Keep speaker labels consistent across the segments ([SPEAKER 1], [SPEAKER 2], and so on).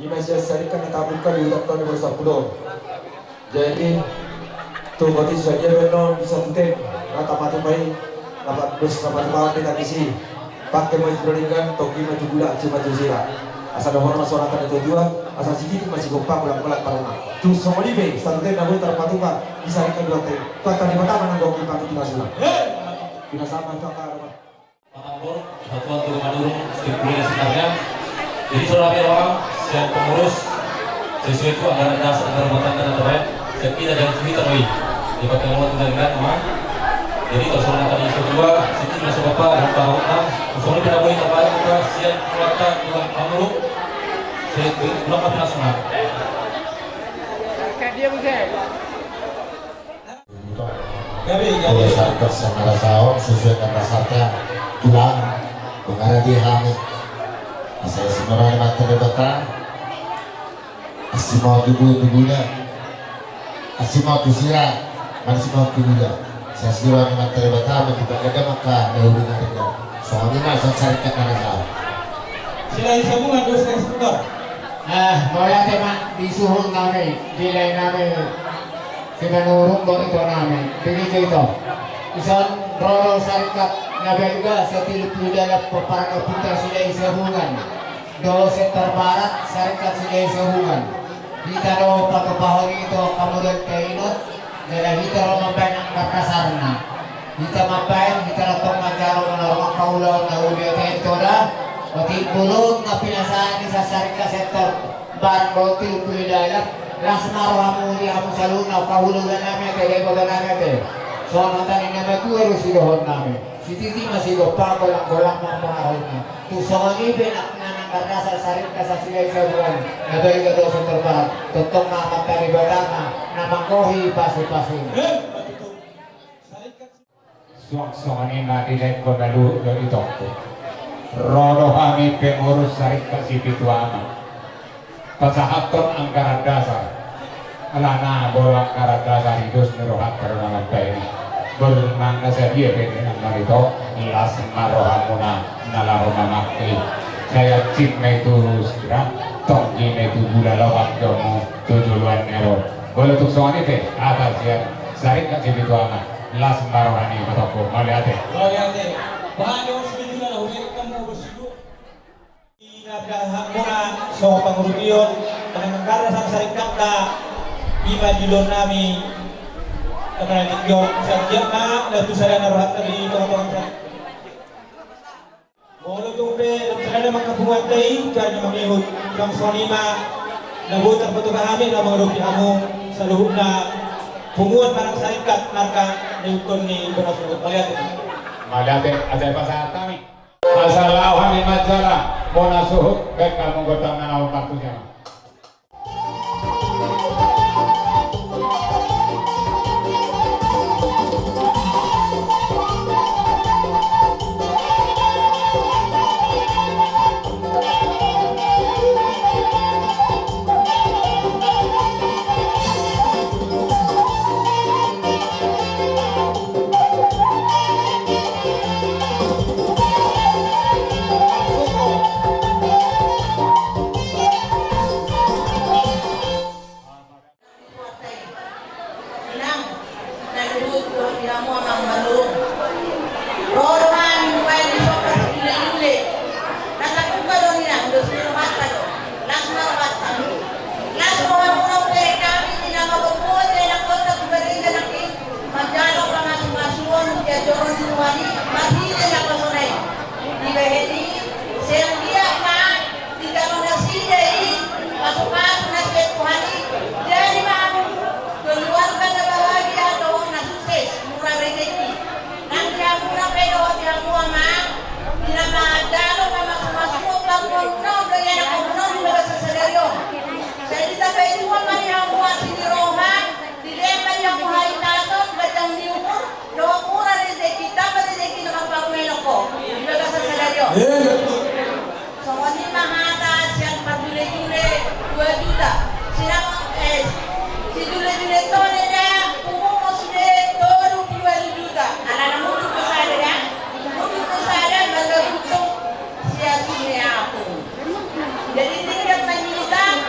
[SPEAKER 1] Imasi Syarikat ditabungkan di utak tahun 2010. Jadi tu berarti saja benar bisa putek kata patu baik dapat bus dapat malam kita kisi pakai maju beringkan toki maju gula cuma maju sila asal dahulu masyarakat itu juga asal sedikit masih gopang pulang-pulang paruna tu semua libe satu tem namun terpatukan disarikan dua tem kata di mata mana doki patu kita sudah kita sama itu akar
[SPEAKER 2] Pak Satuan Tugu Madurung stipulasi sebenarnya jadi saudara orang yang pengurus sesuai itu anggaran dasar anggaran rumah tangga dan terkait kita jangan cerita lagi dipakai nomor dengan teman jadi kalau soal tadi itu dua sini masuk apa dan tahu soalnya tidak boleh terbaik kita siap keluarkan dengan pengurus saya belum apa nasional
[SPEAKER 3] dia bukan
[SPEAKER 4] oleh Satgas yang ada sahur sesuai dengan dasarnya tulang mengarah di hamil saya sebenarnya materi batang asimau tubuhnya asimau tusira asimau tubuhnya saya sebenarnya materi batang tidak ada maka dahulu dengan soalnya masa syarikat ada sahur
[SPEAKER 5] sila isabungan dos ka sebentar
[SPEAKER 3] mula teman disuhun namin dilay namin sinanurong doon ito namin begitu itu isang roro syarikat Nabaluga sa Tilipluda na paparang punta sila isahungan do sektor barat syarikat sila isahungan kita ro pagkapahon ito kamudan kainot dahil kita ro mabayan ang kakasarna kita mabayan kita ro itong magyaro na norong kaulaw na uli at ito na matibulog na pinasaan sa syarikat sektor barat do Tilipluda las marohamu di amu salunaw kahulugan namin kaya ibaga namin so natanin namin ito ero silohon namin si Titi masih lupa golak-golak mempengaruhi na tusong ibin at nanang dasar sarit ka sa sila sa buwan na dari ka doon sa terbarat tutong na magkaribala na mangkohi paso-paso suang-suangin na dilay ko na luho doon ito rodo kami pengurus sarit ka si Pituama pasahaton ang karadasar ala na bolang karadasar hidus nirohat karoon naman tayo bermang nasa dia dengan marito las marohamuna nalaroma makli saya cip na itu segera tongki na itu gula lawak jomo tujuluan nero boleh tuk soan itu atas ya sarik kasih itu anak las marohani matoko maliate
[SPEAKER 5] paano sila na huwag kamu bersigo inagahak muna so pangurutiyon panangangkara sa syarikat na iba dilon namin karena yo saja na tu saya naruhat dari teman-teman saya. Bolo tu pe saya makabungan tay karena mangihut kang sonima nabutan betul kami na mangrupi amo sa luhod na punguan parang syarikat marka newton ni Bonasugot
[SPEAKER 3] maliate ada bahasa kami masalah kami majalah Bonasugot baik kamu gotong na waktunya
[SPEAKER 6] Jadi tingkat menyita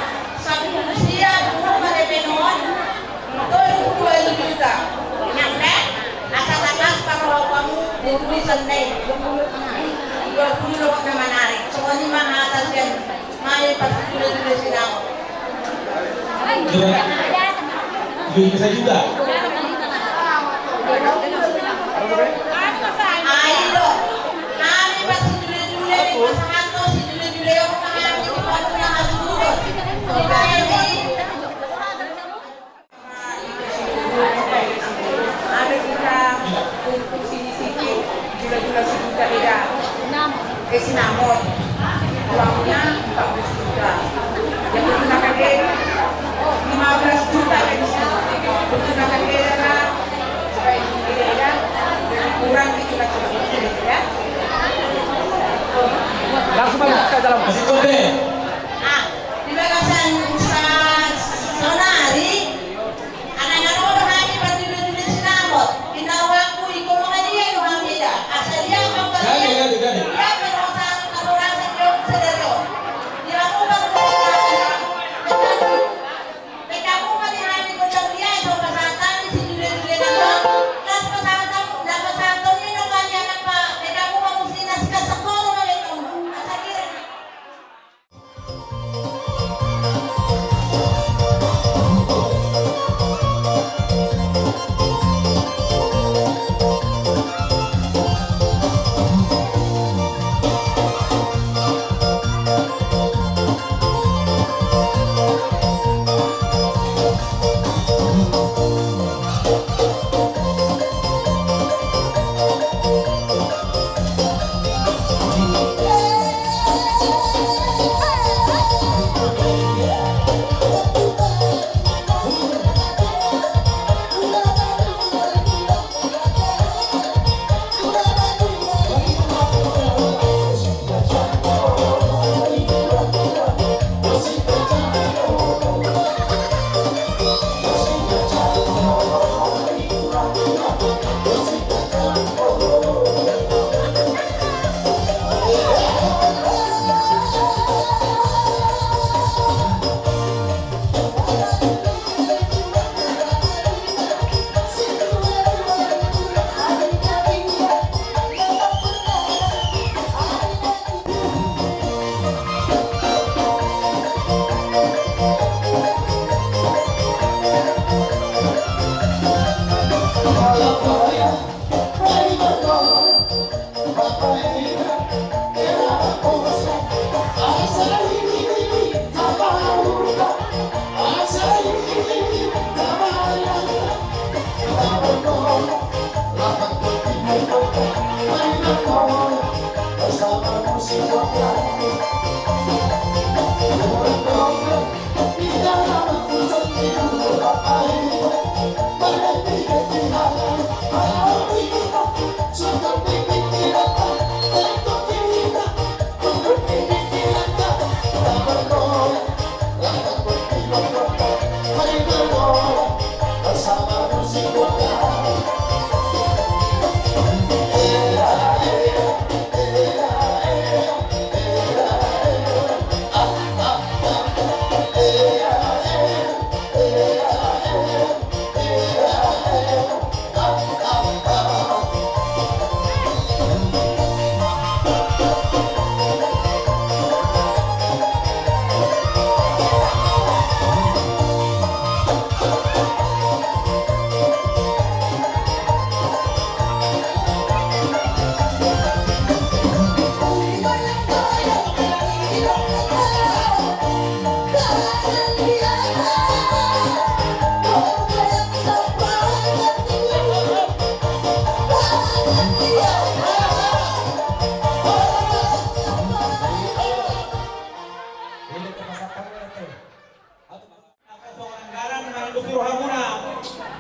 [SPEAKER 5] Bisa juga.
[SPEAKER 6] Ayo, kami masih dule-dule di pasangan tuh, si dule-dule yang kami di Bandung yang harus turun.
[SPEAKER 7] Ada kita untuk sini-sini jula-jula sejuta beda. Sinamon uangnya 40 juta. Yang digunakan dia 15 juta kan di sini. Digunakan dia kan supaya beda kurang itu lah ya.
[SPEAKER 5] Langsung masuk ke dalam. Masih kode.
[SPEAKER 6] Terima kasih sa sonari. Anak-anak orang kami berdua-dua sinamon. Pinawaku ikaw mga dia yung hamida. Asal dia ang
[SPEAKER 5] Gani.
[SPEAKER 6] dia berhosan kaluran sa Diyos sa Diyos. Di ako magkakaroon. Teka mo manihani ko siyang dia so pasatan si dule-dule na to. Tapos pasatan niya ng kanya ng pa. Teka mo mamusinas ka sa kono na ito. Asakiran.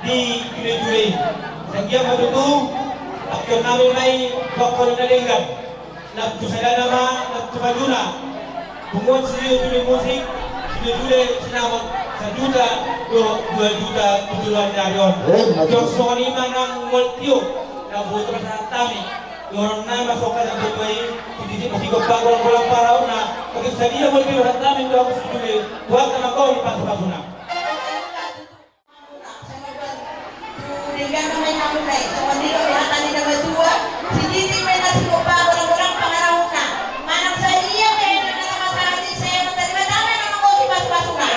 [SPEAKER 5] di Juli-Juli. Sekian matutu, akhir namin may bakal na linggan. Nagtusala nama, nagtumajuna. Bungod sa Juli musik, Juli sinamot sa juta, 2 juta tujuan naryon. Yung sonima ng multiyo, na buto sa tami. Yung na masok ka ng butoy, hindi masigog pa walang paraw na pag sa dia multiyo sa tami, ito ako sa Juli, huwag na magaw, ipasok na.
[SPEAKER 6] Bigyan naman namin na ito. Hindi ko lahat na berdua. Si Titi may nasinupa ko ng walang pangarap na. Manang sa iya, kaya na naman sa atin sa'yo. Mataliba namin ang mga mas-mas na.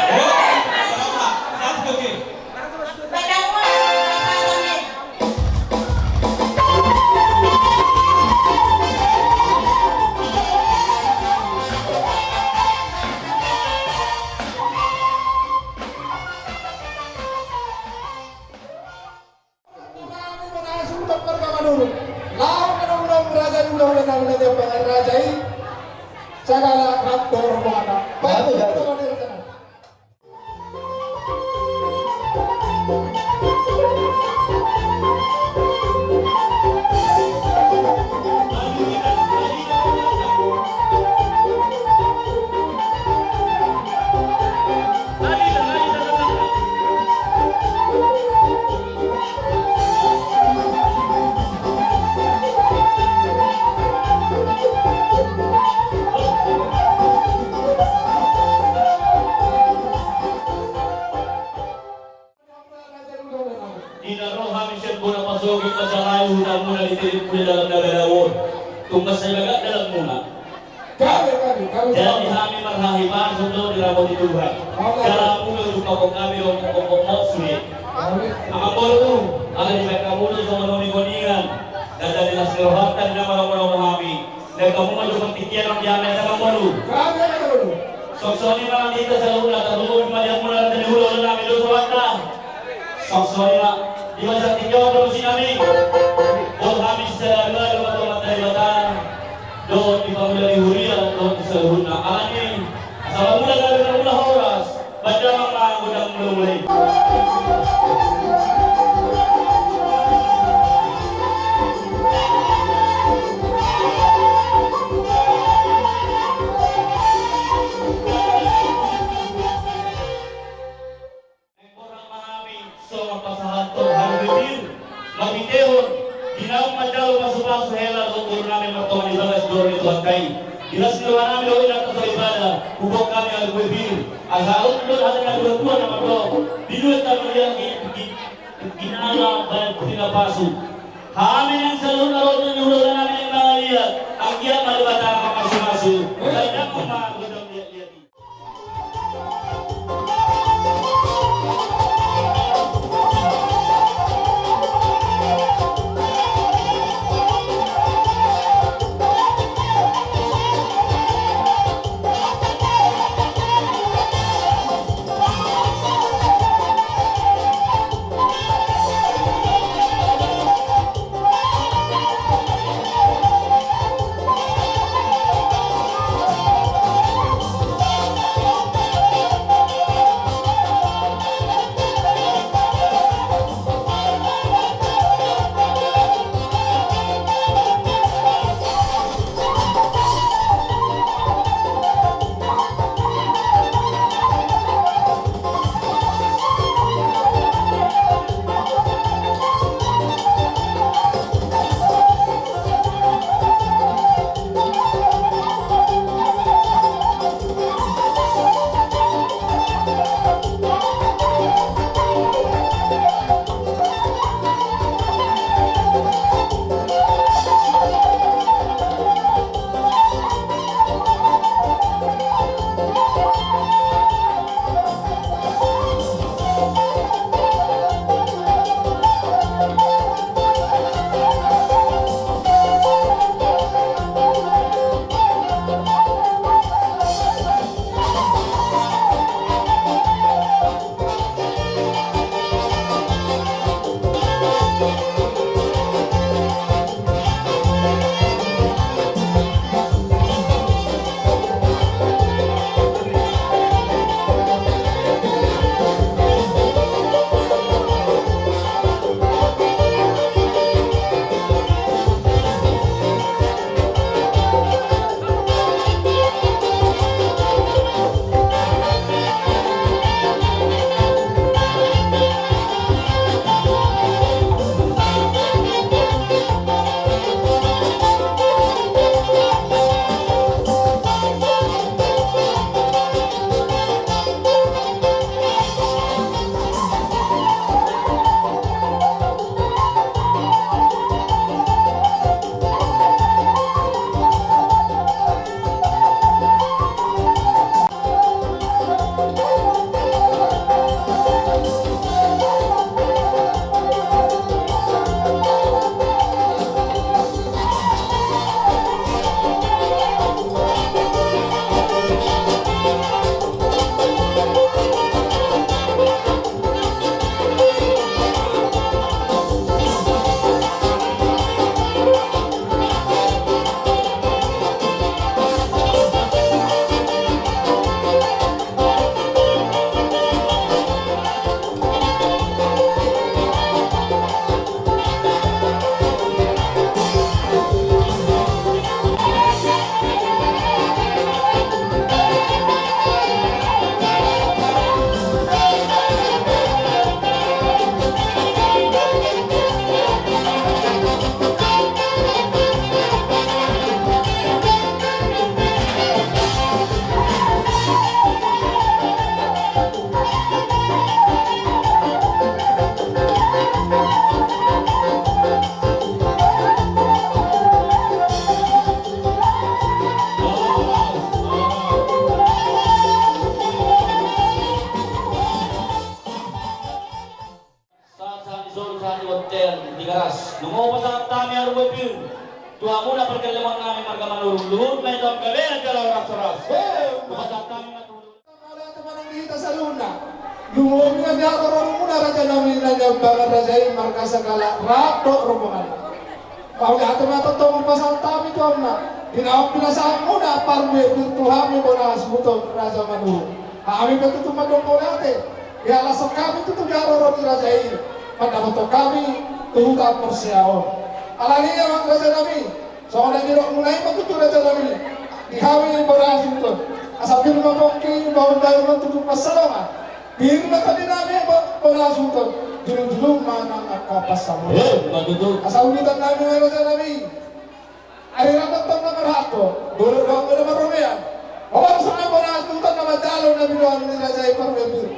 [SPEAKER 2] masuk lo di rambut itu kan. Cara mulu lupa kok kami kok sulit. Ang bolu ada di mereka mulu sama noni koningan dan dari hasil harta nama orang kami. Dan kamu maju petikian orang jamin sama bolu. Soksoni malam kita selalu datang dulu kembali mulai dari hulu kami dulu suara. Soksoni mak di masa tinggal produksi kami. Oh kami secara dua teman dari batang. Don di bawah dari huria don seluruh alani. Asal mula dari mula horas. Baca mama gudang mulai. Jelas doa kami doa nak terus ibadah, hukum kami harus berbir. Asal ulun ada yang dua nama doa. Di dua kami yang kinala dan tidak pasu. Kami yang selalu naruh nyuruh kami yang melihat. Akhirnya malu batang masuk. Tidak mau gudang lihat.
[SPEAKER 5] Tuhan muna perkelewan namin marga manurong luhut na ito ang gabi at kalawang soras. Kumasap kami matulog.
[SPEAKER 8] Wala teman dito sa luna. Lumuwi nga niya ako muna raja namin na niya baga raja yung marka sa kala. Rato rumungan. Pahuli ato na totong pasal tabi ko na. Hinawag pinasaan muna parme virtuhami mo na asbuto raja manu. Kami betutumadong mo natin. Ya lasok kami tutugaro ro ni raja ini. Padamoto kami tuhuta persiaon. Alani yang raja namin. So kung nagirok mulai patutu raja namin. Dihawi yung bara asbuto. Asapin mo kong kini bawang dayo ng tutong pasalongan. Birma tadi namin bara asbuto. Julung-julung manang kapas sa mo. Asa ulitan namin meron sa namin. Ay ramatang na marato. Dulog ako na marumiyan. Orang sa mga bara asbuto na madalo na binuhan ni Raja Iparmebir.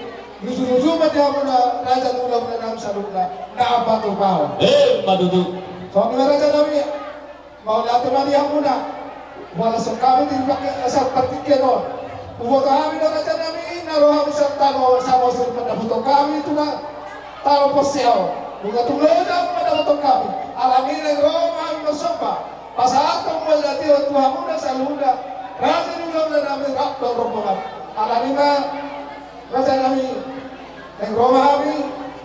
[SPEAKER 8] Lusu-lusu dia mo na Raja Nulam na nam sa luna. Naabato pa.
[SPEAKER 5] Madudu.
[SPEAKER 8] So ang Raja namin. Mau natin manihan muna. Wala sa kami din sa partikeno. Ubo kami na Raja namin. Naroha mo sa talo sa mosin padabuto kami ito na. Talo po siya. Mga tuloy na padabuto kami. Alamin ang Roma ang nasopa. Pasatong wala tiyo tuha muna sa luna. Raja Nulam na namin rapto rombongan. Alamin na Raja namin. Ang Roma kami.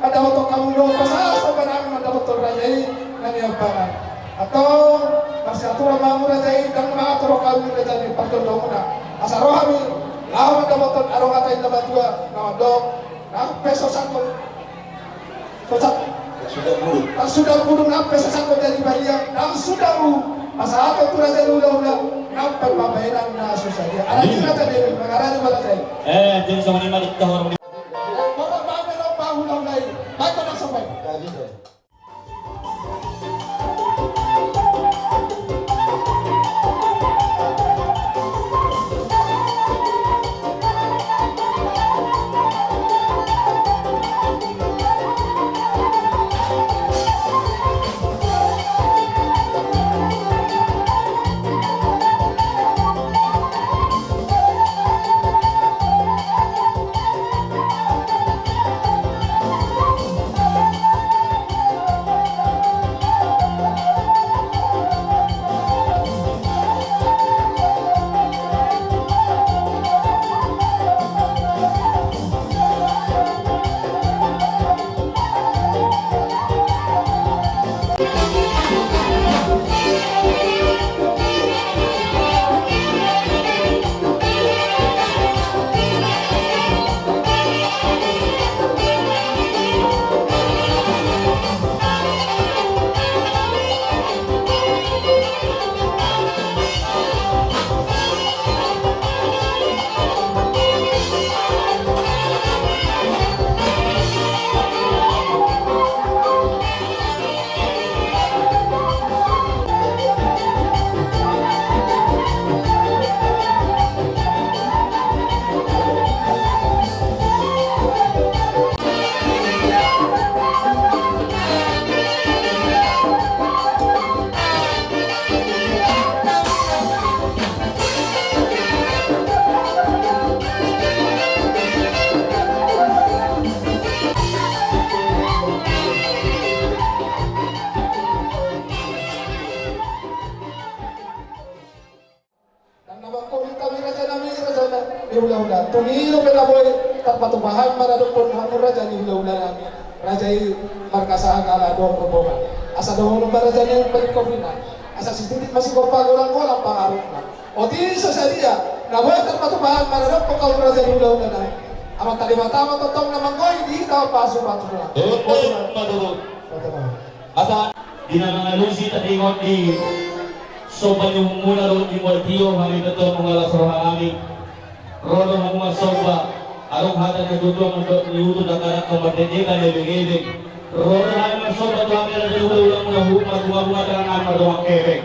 [SPEAKER 8] Padabuto kami doon. Pasatong pa namin padabuto Raja ini. Nangyampangan. Atau masih aturan mamu Raja ini. Dan mga aturo kami Raja ini. Pagtulong muna. Asaro kami. Lawan dapat arong katain na badua. Nawadok. Ang peso sangkot. Sudah burung apa sesangkut dari Baliang. Ang sudah masa apa tu Raja Lula nampak pembayaran na susah dia. Ada juga tadi mengarahnya pada saya.
[SPEAKER 5] Jadi sama ni malik tahun.
[SPEAKER 8] Orang banyak orang bangun lain. Baik tak sampai. hula-hula. Tumilo pelaboy tapatubahan maradukon hamur raja ni hula-hula namin. Raja i markasa akala doon rombongan. Asa doon ng raja ni palikofina. Asa siditit masih kolang-kolang pangarap na. O di sa dia, nabuhay tapatubahan maradukon kau raja ni hula-hula namin. Amat tadi matama totong naman ko, hindi ikaw paso-paso na.
[SPEAKER 5] Madurog. Asa, dinangalusi tatingot di soba yung muna ron di Martillo, kami na ito mga lasroha kami. Rono ng mga soba, arong hata na duto ang niuto na karak ng matindika na ibig-ibig. Rono na mga soba, ito kami na ulang muna bunga-bunga ka na naman ito ang kebek.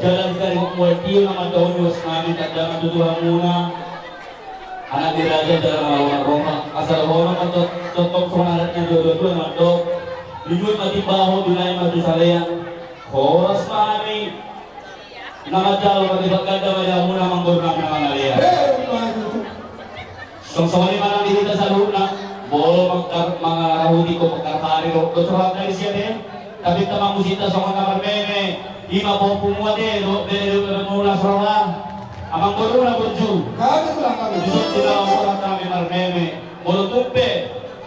[SPEAKER 5] Jalan ka rin Martillo naman ito yung namin at daman tutuhan muna. Anak di raja dalam melawan Roma. Asal Roma kan totok semangatnya dua-dua mantok. Dijut mati bahu binai mati salean. Horas mami. Nama jauh mati bagada maya muna manggurna nama ngalia. Song-song lima nang dihita sa luna. Bol mangarahudi ko pagkarhari ro. Dosuhan dari siya deh.
[SPEAKER 2] Tapi tamang musita sa mga marmeme, ima po pumuade, mula sa amang buru na burju.
[SPEAKER 8] Kami lang kami.
[SPEAKER 2] Isot sila ang orang kami marmeme. Mulu tumpe,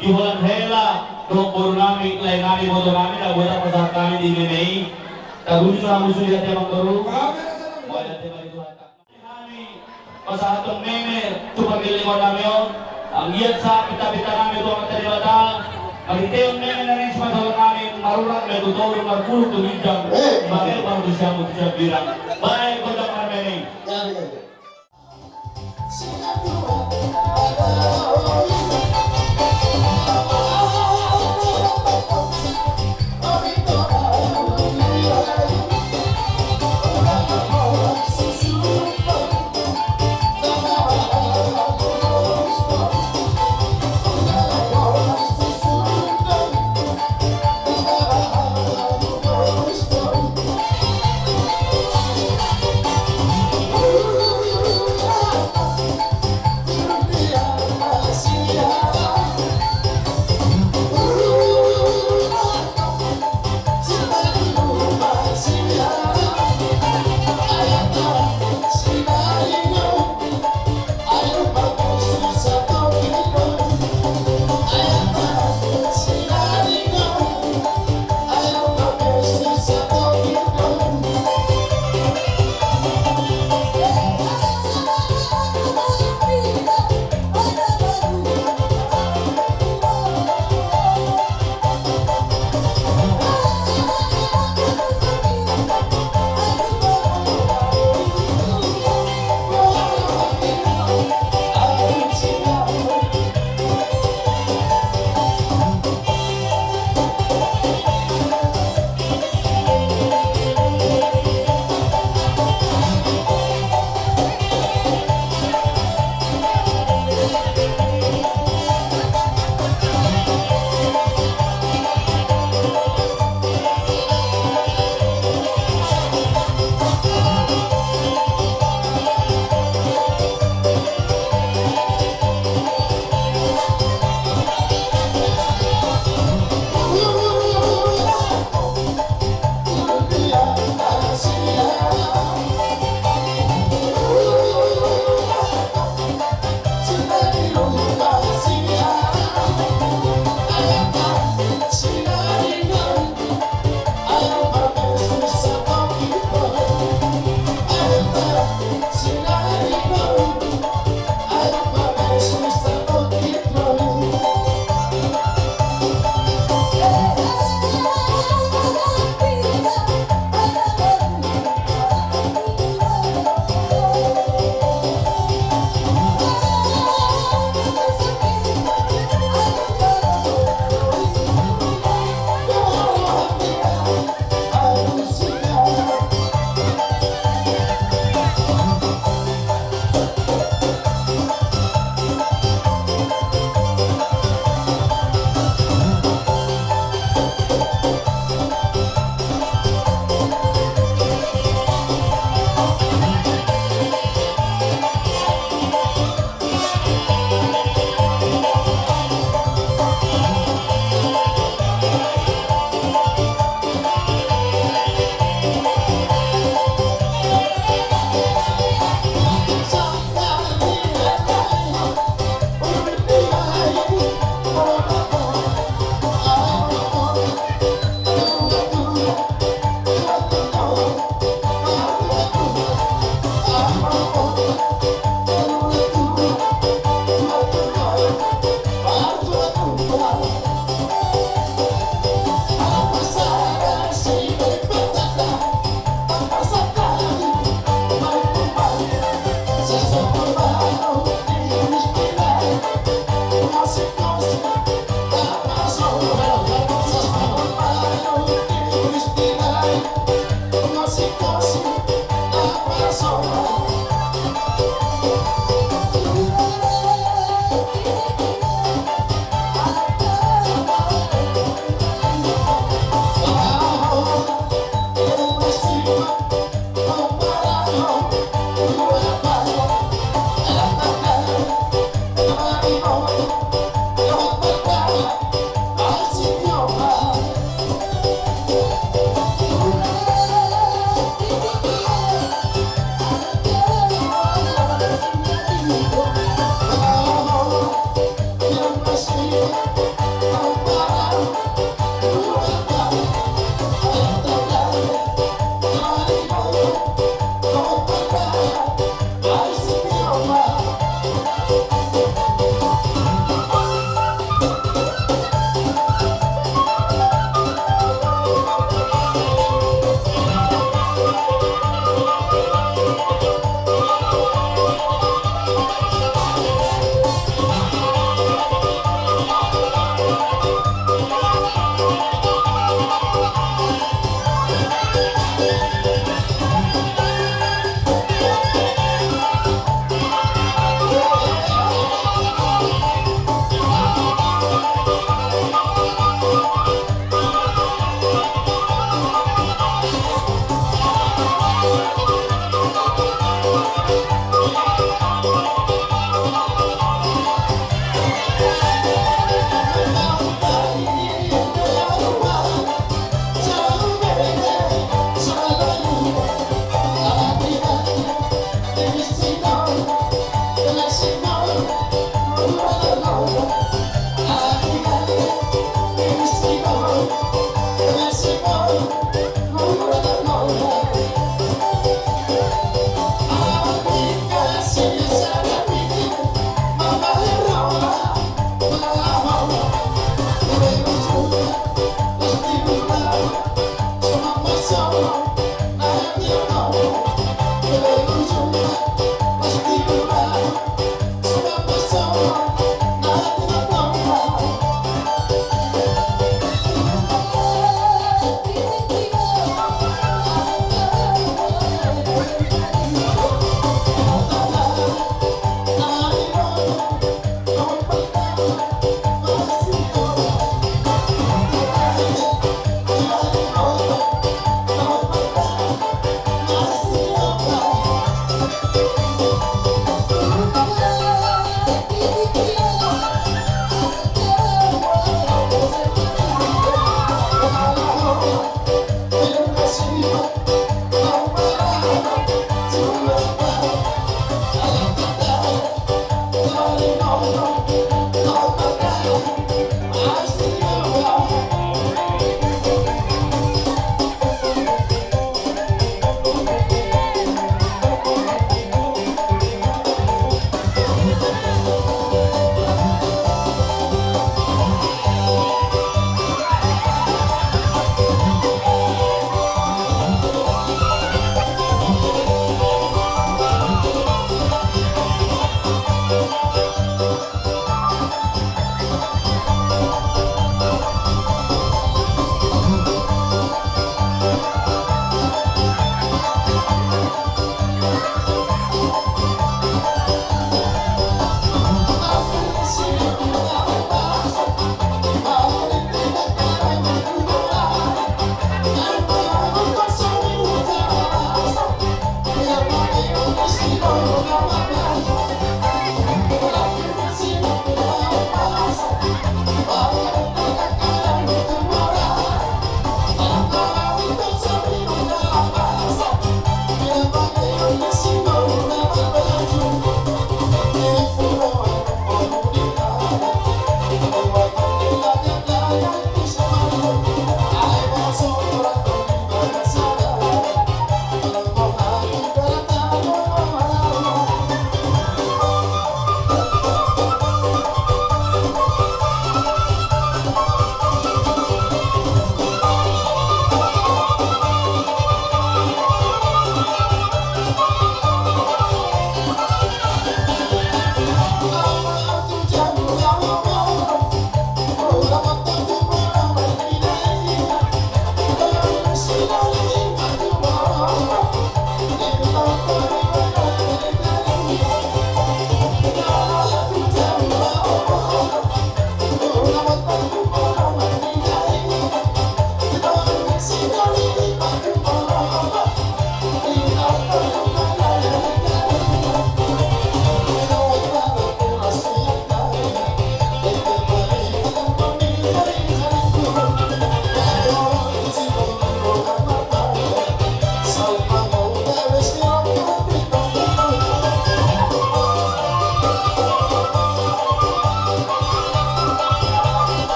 [SPEAKER 2] iholan hela, doon buru namin, lain namin, modo namin, nabuta pa sa kami di memei. Tagunin na ang musuh yate amang buru.
[SPEAKER 8] Kami na sa
[SPEAKER 2] Wala yate malituhata. Kami, pasahatong meme, tupagilingon namin yun. Ang iyat sa pita-pita namin ito ang teribata. Pagiteon meme na rin sa masawa namin, marurang may tutulong magpulong tumidjang. Bakit bang gusto siya mo siya birang? Baik, kondang marmeme.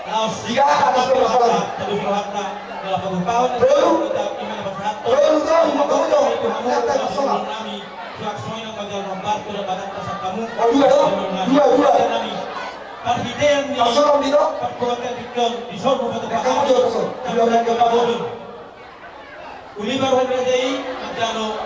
[SPEAKER 1] Tiga, atas dulu, atas. Bro. Bro, lu tahu, mau kamu tahu. Kata masalah. Oh, dua dong. Dua. Kosong di dong. Kamu juga kosong. Dua kosong.
[SPEAKER 5] Uli baru berjadi menjalo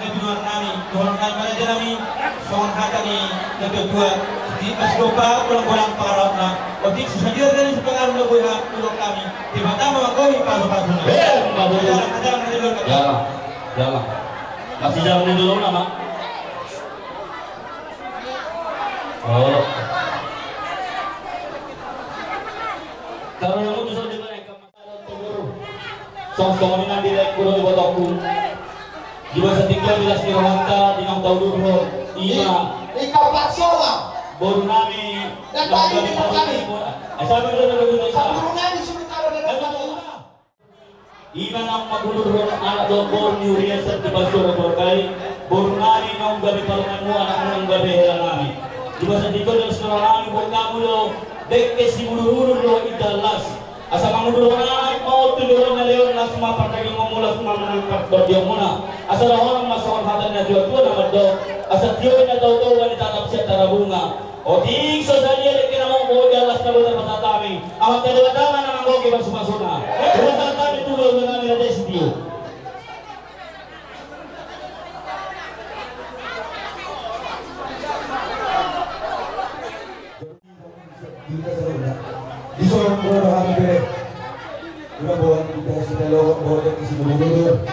[SPEAKER 5] nebinuan kami, Tuhan kami mana jenami, soal hati ni kedua, di maslopa pulang parapna, otik sesajar dari sepengaruh nebuah pulang kami, tiba-tiba mengkoi pasu-pasu.
[SPEAKER 2] Jalan. Masih jalan ini dulu nama. Oh. Karena yang itu saja mereka masalah temur. Song-song ini nanti lek kurang buat aku. Di masa 13 Nirwanta di nang tahun dulu.
[SPEAKER 8] Ikaw patsola.
[SPEAKER 2] Baru nami.
[SPEAKER 8] Dan tadi di kami.
[SPEAKER 2] Asal dulu.
[SPEAKER 8] Saburu nami sumikaro na kami.
[SPEAKER 2] Iman ang magulurong anak dokor ni Uriel sa Tibasura Borkay, Bornani ng gabi parungan mo anak mo ng gabi helang namin. Diba sa dito ng sekolah namin Borkamulo, dekes si Mulururo idalas. Asa mangulurong anak mo, tulurong na leon na sumapataging mo mula sumamanang partbardyo mo na. Asa lahon ang masawang hatan na diwa na maddo, asa diyo na daw ni tatap siya tarabunga. O di sa saliya na kinamang mo idalas na lutar masatami. Ang talawataman na manggogi magsumasuna. Masatami tulong na namin na desdiyo.
[SPEAKER 1] Di seorang bro kami bere. Una bawa kita sila lawak bawa dan isi bulu-bulu.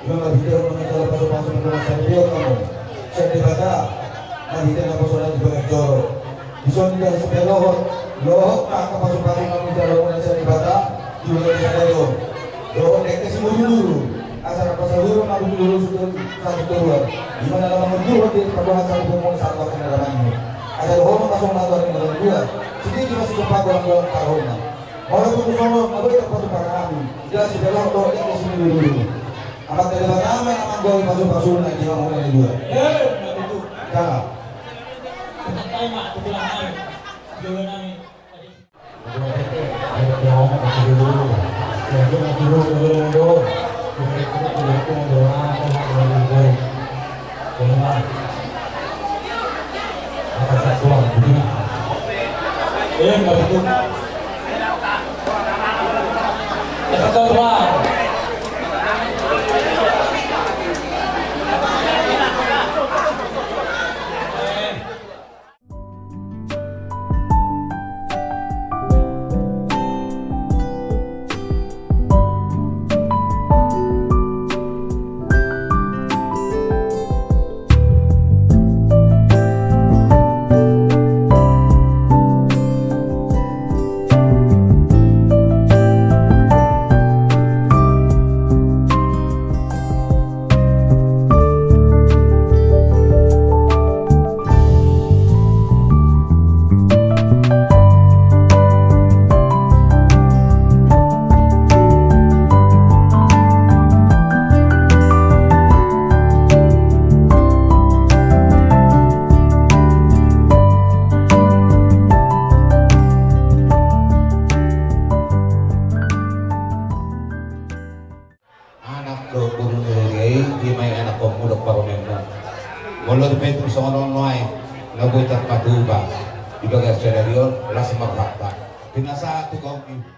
[SPEAKER 1] Una nabita orang kita pasok-pasok ng mga sandiyo kamu. Siya di bata. Nabita na pasonan di bagat joro. Di seorang kita sa pelohot. Lohot na kapasok-pasok ng kita lawan siya di bata. Di bagat sa sandiyo. Lohot na kasi bulu-bulu. Asal pasaluro na bulu-bulu sa tuturuan. Di mana naman magduhot din pagbahasan ko mong sa atwa kinaraman nyo. Asal hono pasok na ito ang kinaraman. Sedikit masih kepada orang karuna. Walaupun sono mabalik kepada para kami. Jelas di dalam doa ini sini dulu. Apa tidak nama yang menggawe pasal-pasal di orang ini dua. Jangan.
[SPEAKER 5] Tama, tutulangan. Dulu namin.
[SPEAKER 2] Begitu. Kesetujuan.
[SPEAKER 4] Walau Petrus orang noai, nabutat patuba, di bagas sedarion, las marhaba. Binasa tu kaum ibu.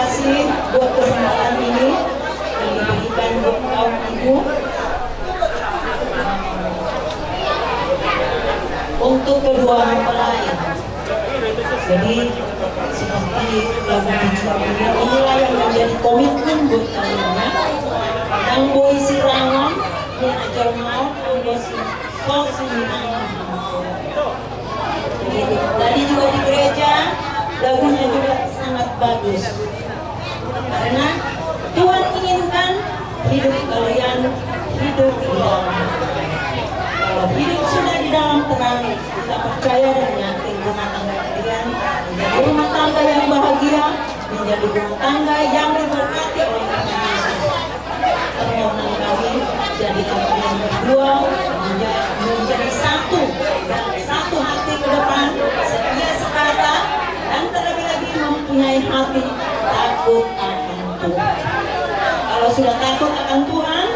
[SPEAKER 6] kasih buat kesempatan ini yang diberikan buat kaum ibu. Untuk kedua mempelai. Jadi seperti lagu tujuannya inilah yang menjadi komitmen buat kalian ya. Yang boy sirangan yang ajar mau anggo sosiminangan. Tadi juga di gereja lagunya juga sangat bagus karena Tuhan inginkan hidup kalian hidup di dalam. Kalau hidup sudah di dalam tenang, kita percaya dan yakin rumah tangga kalian menjadi rumah tangga yang bahagia, menjadi rumah tangga yang diberkati oleh Tuhan Yesus. Permohonan kami jadikan kalian berdua menjadi satu hati ke depan, setia sekata, dan terlebih lagi mempunyai hati takut akan Tuhan. Kalau sudah takut akan Tuhan,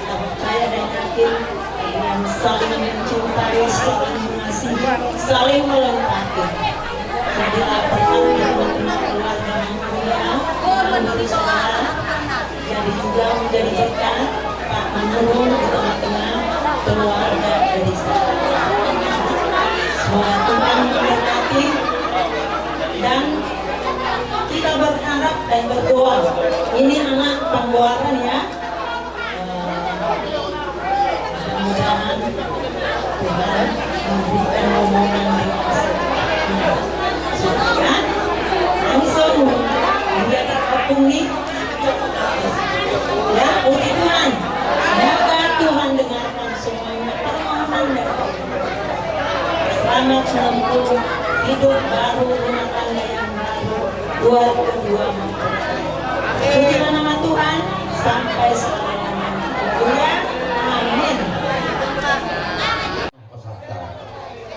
[SPEAKER 6] kita percaya dan yakin kalian saling mencintai, saling mengasihi, saling melengkapi. Jadilah berkati teman-teman keluarga yang mulia, menjadi saudara, jadi juga menjadi berkat Pak menurun di tengah-tengah keluarga dari saya. Semoga Tuhan memberkati dan kita berharap dan berdoa. Ini anak pembuatan ya. Mudah-mudahan Tuhan memberikan omongan supaya langsung dia terkepung nih. Ya, puji Tuhan. Semoga Tuhan dengarkan semuanya permohonan dan selamat menempuh hidup baru, rumah tangga yang baru buat kedua mempelai. Pujilah nama Tuhan sampai selama-lamanya. Haleluya. Amin.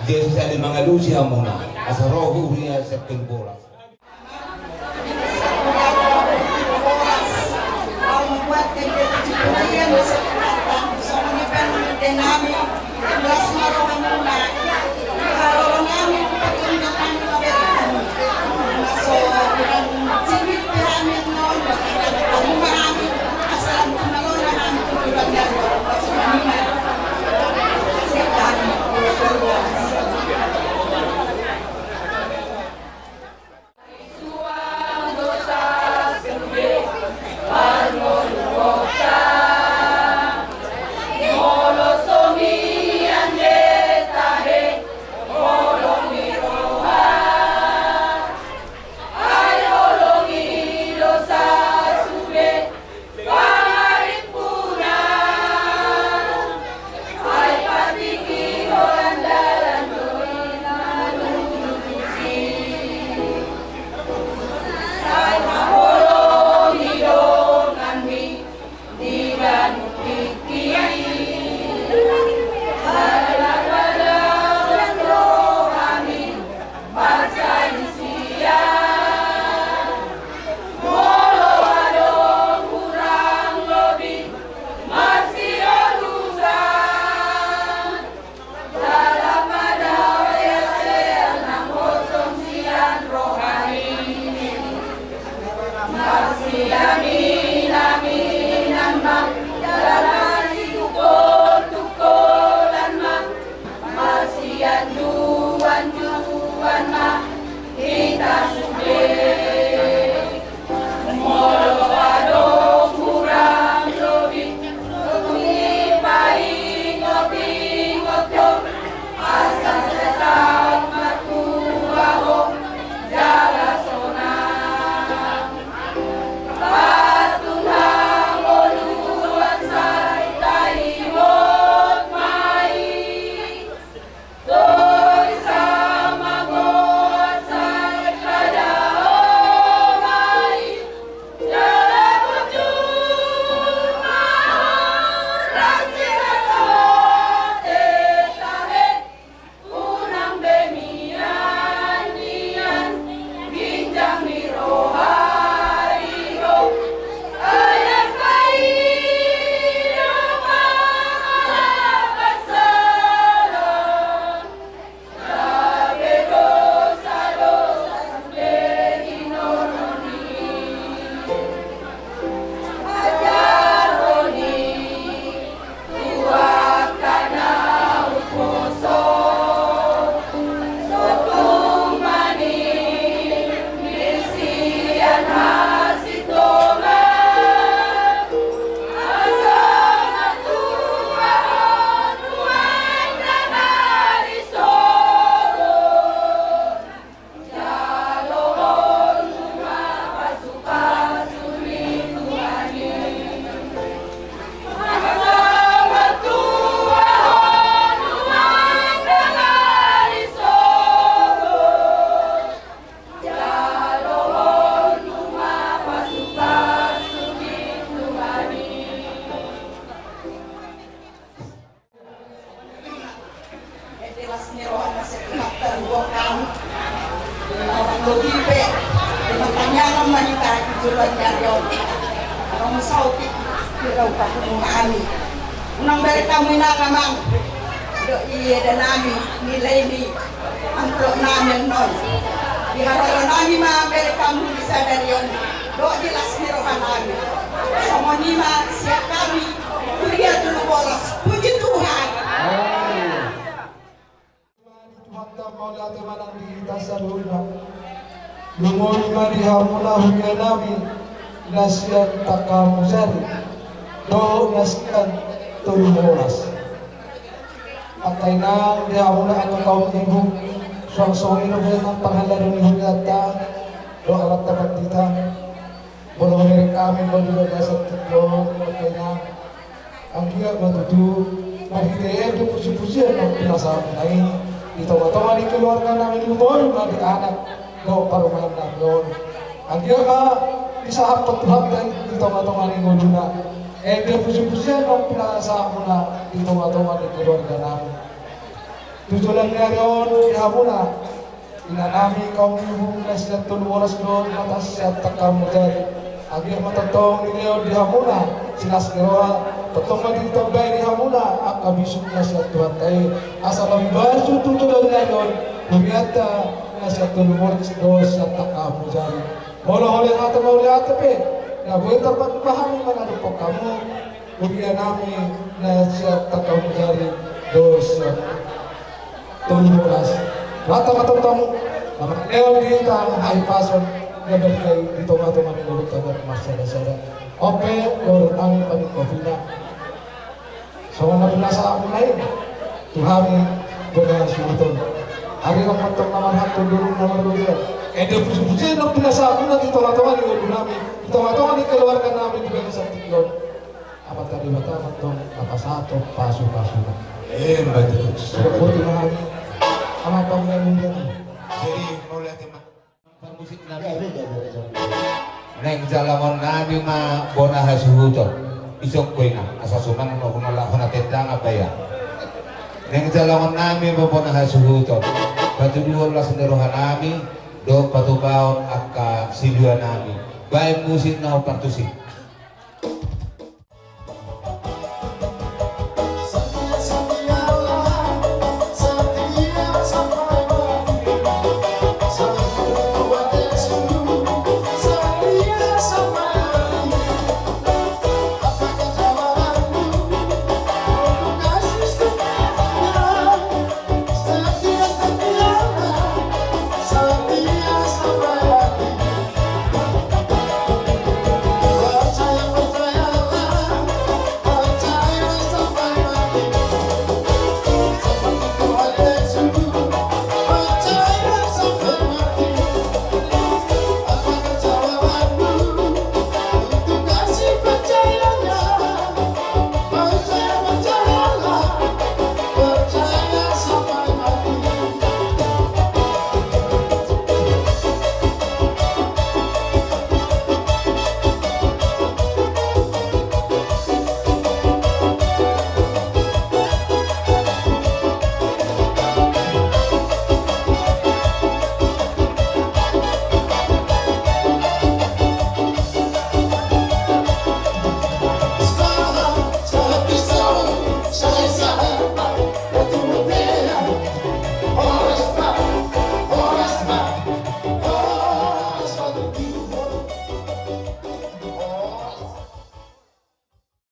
[SPEAKER 9] Yesus ada mangalusi hamona asa roho uria septen bola.
[SPEAKER 6] Membuat pujian bersemangat bersama dengan kami belas malam mula. Kalau kami bertindak kami lakukan, so dengan sibuk kami non, kami kami asal mengalami kami tujuan dan semuanya. Sekarang
[SPEAKER 7] Molo somi
[SPEAKER 6] Julan Yaryon. Ang sauti, iraw ka kung ani. Unang balik kami na naman. Do iya dan namin, nilay ni ang pro namin nun. Iharalo namin mga balik kami sa Daryon. Do jelas nirohan namin. Sama nima siap kami, kuliah dulu bolos. Puji Tuhan.
[SPEAKER 8] Hatta maula te manang di tasaluna lumoni madi hamuna huya nami nasian takamuzari do nasian tulumoras atay na di hamuna ato kaum ibu suang-suang ino ng pangalaro ni Hulyata do alat tapat dita bolong kami berdua dasar tujuan atay na ang kia matutu mahite do pusi-pusi ang pinasama na ini ito-ito di keluarga namin lumon na di anak do parumahan namin ang dia ka isahap patuhat na ito-ito ni nguluna dia pusi-pusi ang pinasa mo na ito-ito di keluarga namin tujulan niya yun ihamo na inanami kaum ibu na siya tuluwaras doon matas siya takam mo dyan ang dia matatong niliyo di hamo na sinas kiroa Potong mati tabay ni hamuna akabisuk na siya tuhat ay asa lambaso tutulan na yun humiyata na siya tulumor do siya takamu jari holo-holo nga ito mauli atape na buhay tapat pahami mga po kamu humiya namin na siya takamu jari do siya tulumoras rata matutamu naman ewan dito ang haipason na bagay dito nga ito manilulog tagat masyada-syada ope lor ang panikofina so na pinasa ako na yun tuhami guna suutol hari ang matang naman hatong durong naman doon di pusi-pusi nang pinasa ako na dito nga ni ulo namin dito nga ni keluarga namin di ba sa tiklon apat tadi mata matang napasato paso-paso na ba't ito so buti na kami ang matang namin dito
[SPEAKER 9] Jadi mulai tema musik nabi neng jalamon nabi ma bona hasuhuto isok koy na asa suman no kuno la kana tenda ngabaya neng jalamon nabi ma bona hasuhuto batu 12 nerohan nabi do patubaon akka silua nabi bae musik na partusik